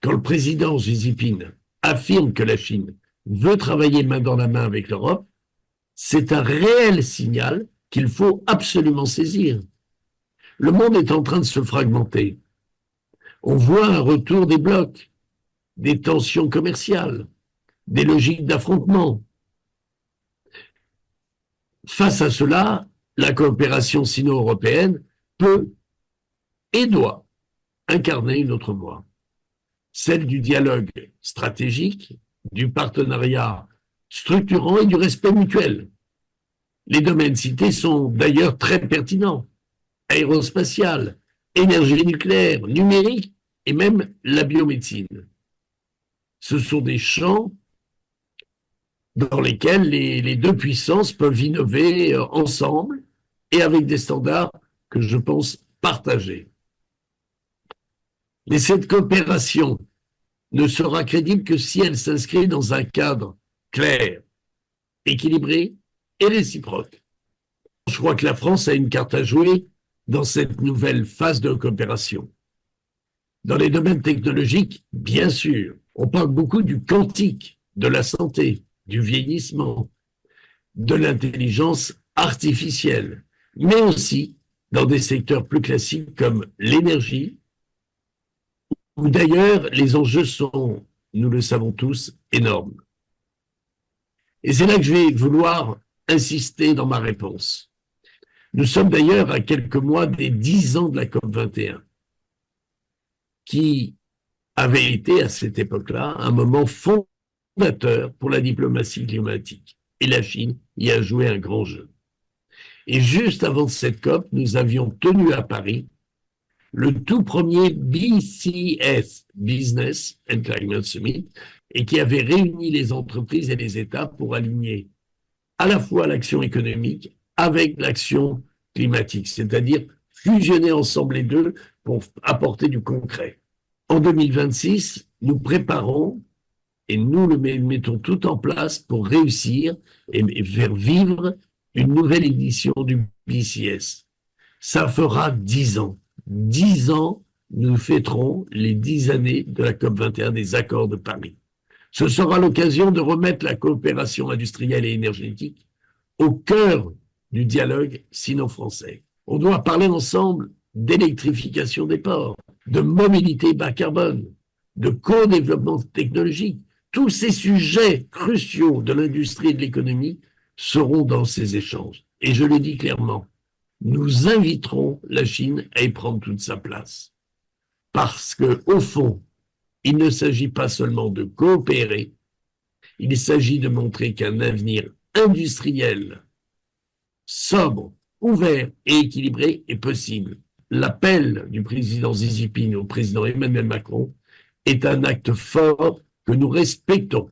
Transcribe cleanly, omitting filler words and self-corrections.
quand le président Xi Jinping affirme que la Chine veut travailler main dans la main avec l'Europe, c'est un réel signal qu'il faut absolument saisir. Le monde est en train de se fragmenter. On voit un retour des blocs, des tensions commerciales, des logiques d'affrontement. Face à cela, la coopération sino-européenne peut et doit incarner une autre voie, celle du dialogue stratégique, du partenariat structurant et du respect mutuel. Les domaines cités sont d'ailleurs très pertinents: aérospatial, énergie nucléaire, numérique et même la biomédecine. Ce sont des champs dans lesquels les deux puissances peuvent innover ensemble et avec des standards que je pense partagés. Mais cette coopération ne sera crédible que si elle s'inscrit dans un cadre clair, équilibré et réciproque. Je crois que la France a une carte à jouer dans cette nouvelle phase de coopération. Dans les domaines technologiques, bien sûr, on parle beaucoup du quantique, de la santé, du vieillissement, de l'intelligence artificielle, mais aussi dans des secteurs plus classiques comme l'énergie, où d'ailleurs les enjeux sont, nous le savons tous, énormes. Et c'est là que je vais vouloir insister dans ma réponse. Nous sommes d'ailleurs à quelques mois des 10 ans de la COP21, qui avait été à cette époque-là un moment fondateur pour la diplomatie climatique. Et la Chine y a joué un grand jeu. Et juste avant cette COP, nous avions tenu à Paris le tout premier BCS, Business and Climate Summit, et qui avait réuni les entreprises et les États pour aligner à la fois l'action économique avec l'action climatique, c'est-à-dire fusionner ensemble les deux pour apporter du concret. En 2026, nous préparons et nous le mettons tout en place pour réussir et faire vivre une nouvelle édition du BCS. Ça fera 10 ans. 10 ans, nous fêterons les 10 années de la COP21 des accords de Paris. Ce sera l'occasion de remettre la coopération industrielle et énergétique au cœur du dialogue sino-français. On doit parler ensemble d'électrification des ports, de mobilité bas carbone, de co-développement technologique. Tous ces sujets cruciaux de l'industrie et de l'économie seront dans ces échanges. Et je le dis clairement, nous inviterons la Chine à y prendre toute sa place. Parce que, au fond, il ne s'agit pas seulement de coopérer, il s'agit de montrer qu'un avenir industriel, sobre, ouvert et équilibré est possible. L'appel du président Xi Jinping au président Emmanuel Macron est un acte fort que nous respectons.